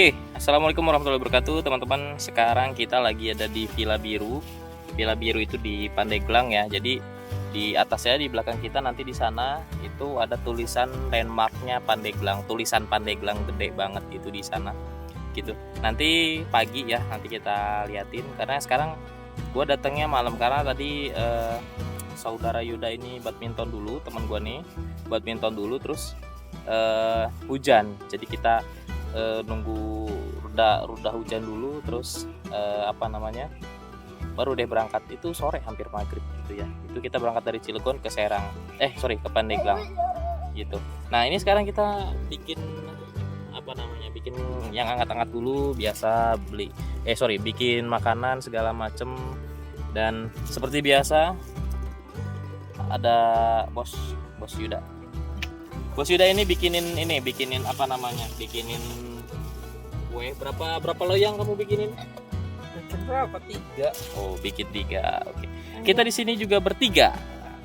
Oke, assalamualaikum warahmatullahi wabarakatuh, teman-teman. Sekarang kita lagi ada di Villa Biru. Villa Biru itu di Pandeglang ya. Jadi di atasnya, di belakang kita nanti di sana itu ada tulisan landmarknya Pandeglang, tulisan Pandeglang gede banget itu di sana. Gitu. Nanti pagi ya, nanti kita liatin. Karena sekarang gue datangnya malam karena tadi saudara Yuda ini badminton dulu, teman gue nih badminton dulu, terus hujan. Jadi kita nunggu reda hujan dulu, terus baru deh berangkat. Itu sore hampir maghrib gitu ya. Itu kita berangkat dari Cilegon ke Serang, ke Pandeglang gitu. Nah ini sekarang kita bikin bikin yang angkat-angkat dulu, biasa bikin makanan segala macem. Dan seperti biasa ada bos Yuda. Bos Yuda ini bikinin kue. Berapa loyang kamu bikinin? Berapa? 3. Oh, bikin 3. Oke. Kita di sini juga bertiga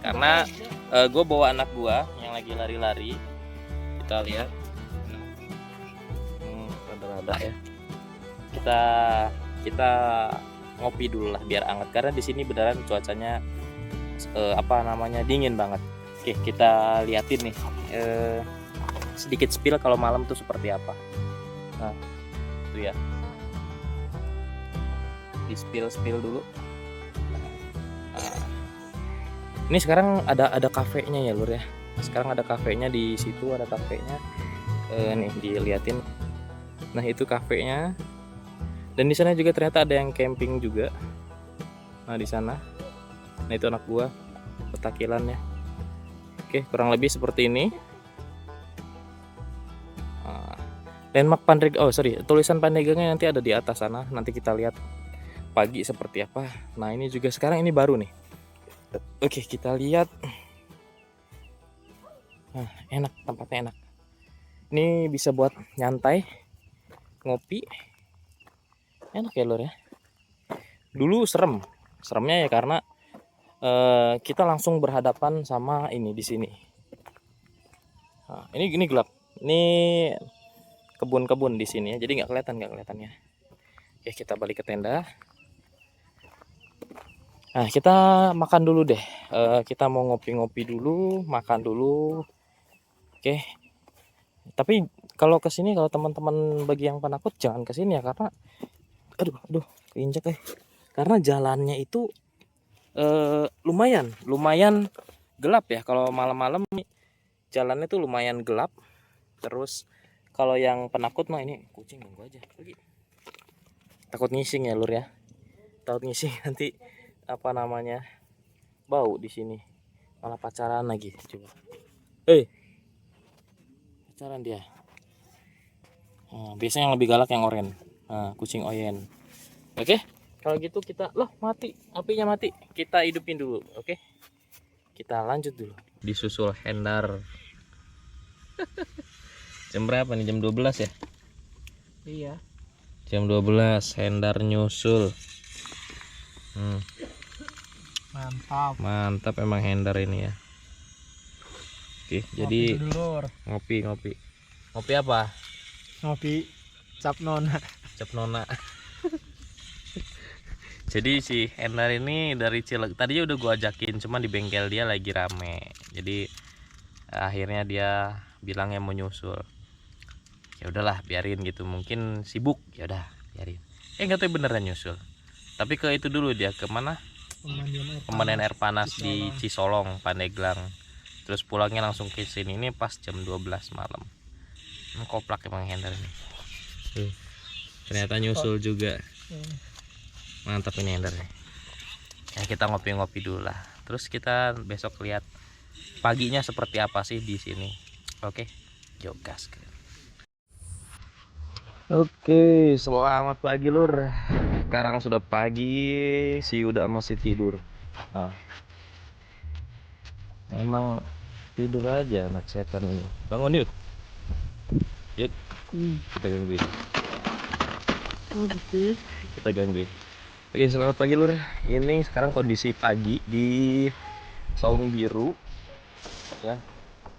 karena gue bawa anak gue yang lagi lari-lari. Kita lihat. Rada-rada ya. Kita ngopi dulu lah biar hangat karena di sini beneran cuacanya dingin banget. Oke, kita liatin nih sedikit spill kalau malam tuh seperti apa. Nah, itu ya. Di spill dulu. Nah, ini sekarang ada kafenya ya, Lur ya. Sekarang ada kafenya di situ, ada kafenya. Nih diliatin. Nah, itu kafenya. Dan di sana juga ternyata ada yang camping juga. Nah, di sana. Nah, itu anak gua petakilannya. Oke, kurang lebih seperti ini. Landmark tulisan Pandeglangnya nanti ada di atas sana. Nanti kita lihat pagi seperti apa. Nah, ini juga sekarang ini baru nih. Oke, kita lihat. Nah, enak, tempatnya enak. Ini bisa buat nyantai, ngopi. Enak ya, Lur ya. Dulu seremnya ya karena kita langsung berhadapan sama ini di sini. Nah, ini gelap. Ini kebun-kebun di sini ya, jadi nggak kelihatan ya. Oke, kita balik ke tenda. Nah, kita makan dulu deh. Kita mau ngopi-ngopi dulu, makan dulu. Oke. Tapi kalau kesini, kalau teman-teman bagi yang penakut jangan kesini ya karena aduh keinjak karena jalannya itu lumayan gelap ya. Kalau malam-malam jalannya tuh lumayan gelap. Terus kalau yang penakut mah ini kucing ganggu aja pergi. Takut ngising ya, Lur ya. Takut ngising nanti bau di sini. Malah pacaran lagi coba. Pacaran dia. Nah, biasanya yang lebih galak yang oren. Nah, kucing oyen. Oke. Kalau gitu kita mati, apinya mati. Kita hidupin dulu, oke? Kita lanjut dulu. Disusul Hendar. Jam berapa nih? Jam 12 ya? Iya. Jam 12 Hendar nyusul. Mantap emang Hendar ini ya. Oke, jadi ngopi. Ngopi apa? Ngopi cap nona. Cap nona. Jadi si Hendar ini dari Cilegon. Tadinya udah gua ajakin, cuma di bengkel dia lagi rame. Jadi akhirnya dia bilangnya mau nyusul. Ya udahlah, biarin gitu. Mungkin sibuk. Ya udah, biarin. Nggak tahu beneran nyusul. Tapi ke itu dulu dia ke mana? Pemandian air panas di Cisolong, Pandeglang. Terus pulangnya langsung ke sini. Ini pas jam 12 malam. Koplak emang Hendar ini. Ternyata nyusul juga. Mantap ini Hendar nih. Ya, kita ngopi-ngopi dulu lah. Terus kita besok lihat paginya seperti apa sih di sini. Oke, jogas. Oke, selamat pagi, Lur. Sekarang sudah pagi, si Yuda masih tidur. Nah, emang tidur aja anak setan ini. Bangun yuk. Yuk, kita gangguin. Kita gangguin. Oke, selamat pagi, Lur. Ini sekarang kondisi pagi di Saung Biru. Ya,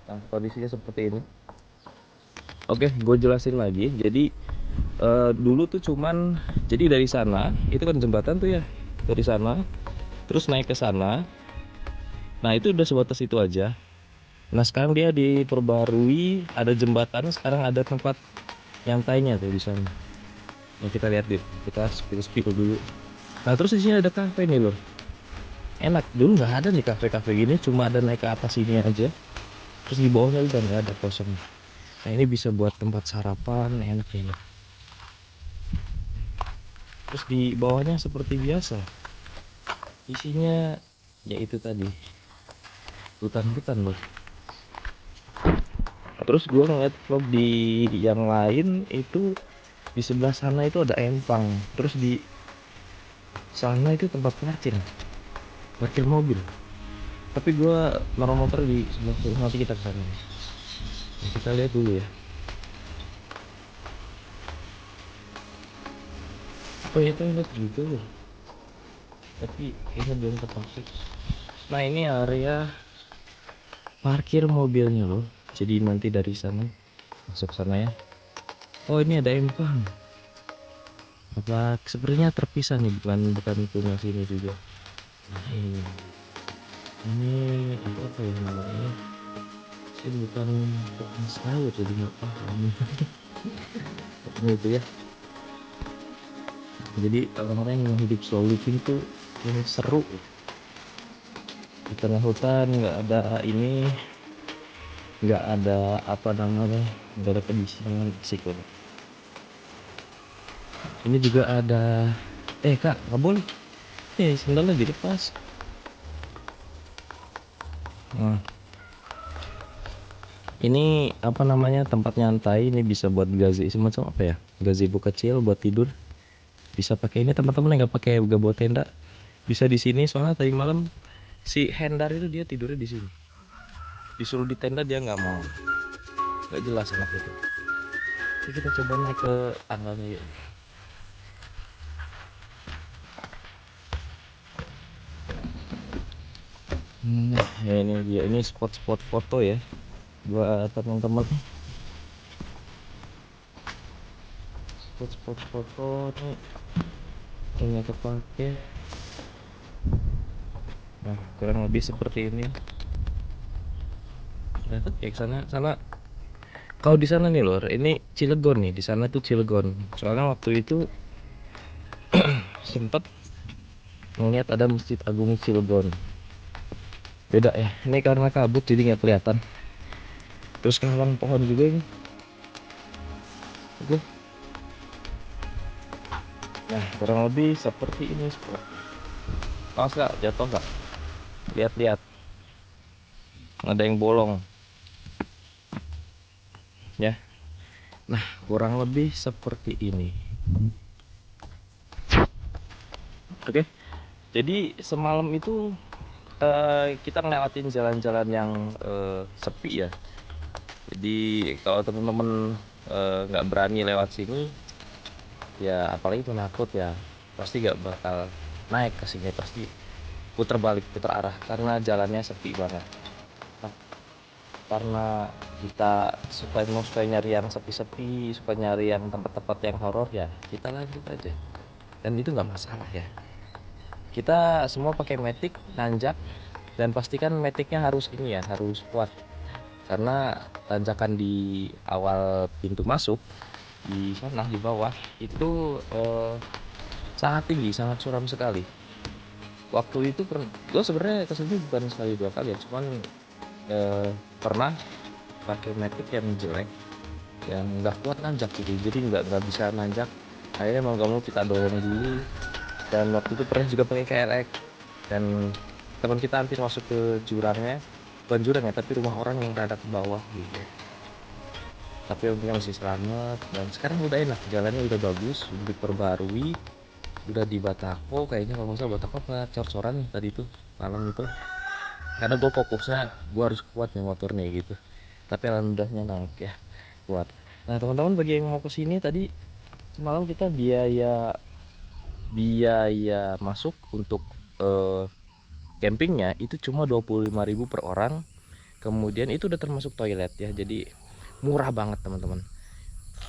nah kondisinya seperti ini. Oke, gue jelasin lagi. Jadi Dulu tuh cuman, jadi dari sana itu kan jembatan tuh ya, dari sana terus naik ke sana. Nah itu udah sebatas itu aja. Nah sekarang dia diperbarui, ada jembatan, sekarang ada tempat nyantainya tuh di sana. Nah kita lihat deh, kita spill dulu. Nah terus di sini ada kafe nih loh, enak. Dulu nggak ada nih kafe-kafe gini, cuma ada naik ke atas sini aja. Terus di bawahnya udah nggak ada, kosong. Nah ini bisa buat tempat sarapan, enak ini. Terus di bawahnya seperti biasa, isinya ya itu tadi, hutan-hutan loh. Terus gua ngeliat vlog di yang lain itu, di sebelah sana itu ada empang, terus di sana itu tempat parkir mobil. Tapi gua naruh motor di sebelah kiri, nanti kita ke sana. Nah, kita lihat dulu ya. Oh itu lihat juga loh, tapi kayaknya belum terpakai. Nah ini area parkir mobilnya loh, jadi nanti dari sana masuk sana ya. Oh ini ada empang, apa sepertinya terpisah nih, bukan punya sini juga. Nah ini apa ya namanya, sih bukan sayur jadi nggak paham. Ini itu ya, jadi orang-orang yang hidup slow living tuh ini seru di tengah hutan, nggak ada ini, nggak ada apa namanya, nggak ada kebisingan sih. Ini juga ada, kak nggak boleh, sendalnya dilepas. Nah, ini apa namanya, tempat nyantai. Ini bisa buat semacam apa ya, gazebo kecil buat tidur. Bisa pakai ini, teman-teman yang nggak pakai, nggak bawa tenda bisa di sini. Soalnya tadi malam si Hendar itu dia tidurnya di sini, disuruh di tenda dia nggak mau, nggak jelas anak itu. Jadi kita coba naik ke tangganya yuk. Nah ya ini dia, ini spot-spot foto ya buat teman-teman. Spot-spot foto nih yang kepake. Nah kurang lebih seperti ini. Ternyata kayak sana. Kalau di sana nih lor, ini Cilegon nih, di sana tuh Cilegon. Soalnya waktu itu sempet ngeliat ada Masjid Agung Cilegon. Beda ya, ini karena kabut jadi nggak kelihatan. Terus kawan pohon juga ini. Oke. Nah kurang lebih seperti ini spot. Awas nggak jatuh nggak? Lihat-lihat, ada yang bolong ya. Nah kurang lebih seperti ini. Oke, jadi semalam itu kita ngelewatin jalan-jalan yang sepi ya. Jadi kalau temen-temen nggak berani lewat sini ya, apalagi penakut ya, pasti nggak bakal naik ke sini, pasti putar balik, putar arah, karena jalannya sepi banget. Nah, karena kita suka nyari yang sepi-sepi, suka nyari yang tempat-tempat yang horor ya, kita lanjut aja, dan itu nggak masalah ya. Kita semua pakai matic nanjak, dan pastikan maticnya harus ini ya, harus kuat, karena tanjakan di awal pintu masuk di sana di bawah itu sangat tinggi, sangat suram sekali. Waktu itu gue sebenarnya kesini bukan sekali dua kali ya, cuman pernah pakai matic yang jelek, yang nggak kuat nanjak gitu, jadi nggak bisa nanjak. Akhirnya mau gak mau kita dorong dulu. Dan waktu itu pernah juga pakai KLX, dan teman kita hampir masuk ke jurangnya, bukan jurang ya, tapi rumah orang yang rada ke bawah gitu. Tapi untungnya masih selamat, dan sekarang udah enak, jalannya udah bagus, udah diperbarui, udah di Batako kayaknya. Kalau nggak salah Batako nggak cor-coran tadi tuh malam itu, karena gue fokusnya gue harus kuat nih motornya gitu. Tapi alhamdulillahnya naik ya, kuat. Nah teman-teman, bagi yang mau kesini tadi semalam, kita biaya masuk untuk campingnya itu cuma 25.000 per orang. Kemudian itu udah termasuk toilet ya, jadi murah banget teman-teman.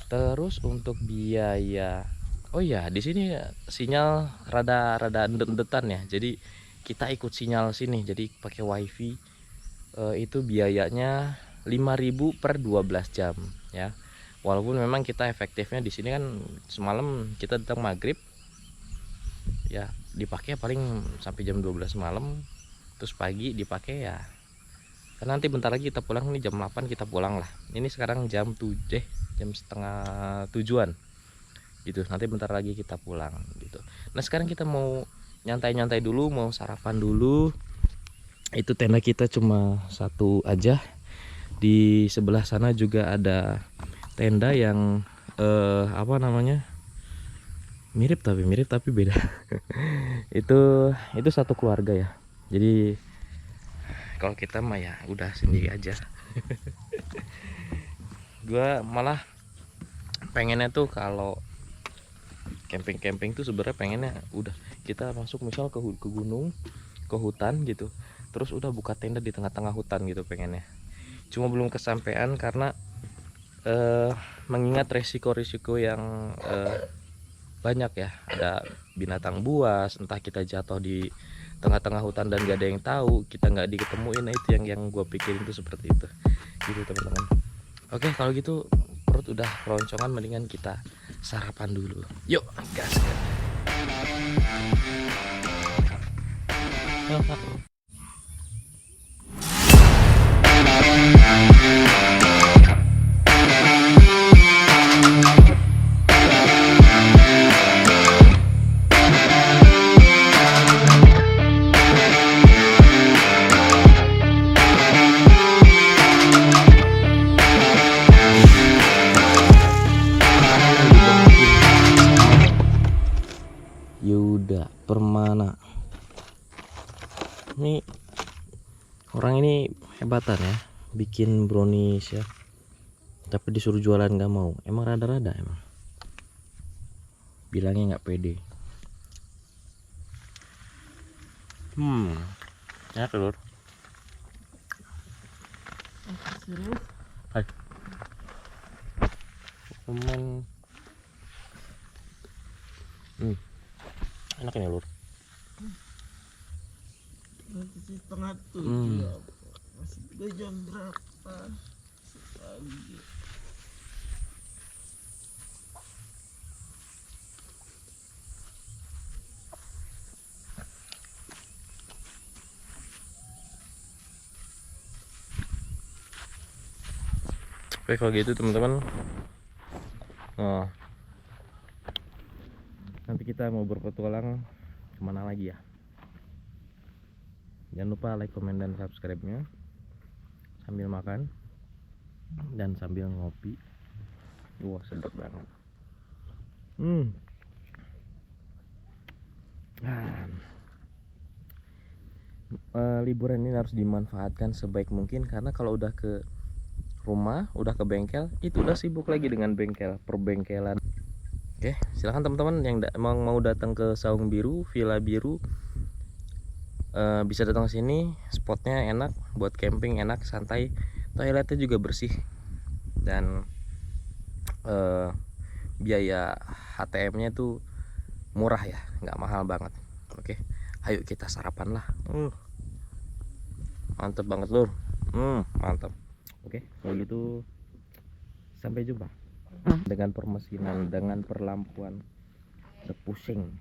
Terus untuk biaya, oh ya di sini sinyal rada endet-endetan ya. Jadi kita ikut sinyal sini. Jadi pakai wifi. Itu biayanya 5.000 per 12 jam ya. Walaupun memang kita efektifnya di sini kan semalam kita datang maghrib ya, dipakai paling sampai jam 12 malam, terus pagi dipakai ya. Karena nanti bentar lagi kita pulang, ini jam 8 kita pulang lah. Ini sekarang jam 7, jam setengah 7-an gitu. Nanti bentar lagi kita pulang gitu. Nah sekarang kita mau nyantai-nyantai dulu, mau sarapan dulu. Itu tenda kita cuma satu aja. Di sebelah sana juga ada tenda yang apa namanya, mirip tapi beda. itu satu keluarga ya. Jadi kalau kita mah ya udah sendiri aja. Gua malah pengennya tuh kalau camping tuh sebenarnya pengennya udah kita masuk misal ke gunung, ke hutan gitu, terus udah buka tenda di tengah-tengah hutan gitu pengennya. Cuma belum kesampaian karena mengingat resiko-resiko yang banyak ya. Ada binatang buas, entah kita jatuh di tengah-tengah hutan dan gak ada yang tahu, kita nggak diketemuin. Nah itu yang gue pikirin tuh seperti itu gitu teman-teman. Oke kalau gitu perut udah keroncongan, mendingan kita sarapan dulu. Yuk gas. Yuda Permana. Ini orang ini hebatan ya, bikin brownies ya. Tapi disuruh jualan nggak mau. Emang rada-rada emang. Bilangnya nggak pede. Enak lur. Serius? Hai. Teman. Enak ini lur. Nanti setengah 7 ya. Masih udah jam berapa? Pagi. Oke kalau gitu teman-teman, nanti kita mau berpetualang kemana lagi ya. Jangan lupa like, komen, dan subscribe-nya sambil makan dan sambil ngopi. Wah sedap banget. Liburan ini harus dimanfaatkan sebaik mungkin, karena kalau udah ke rumah, udah ke bengkel, itu udah sibuk lagi dengan bengkel, perbengkelan. Oke, silahkan teman-teman yang mau datang ke Saung Biru, Villa Biru, bisa datang ke sini. Spotnya enak, buat camping enak, santai, toiletnya juga bersih, dan biaya HTM-nya tuh murah ya, nggak mahal banget. Oke, ayo kita sarapan lah. Mantep banget lur. Mantap. Oke, kalau gitu sampai jumpa. Dengan permesinan, dengan perlampuan, the pushing.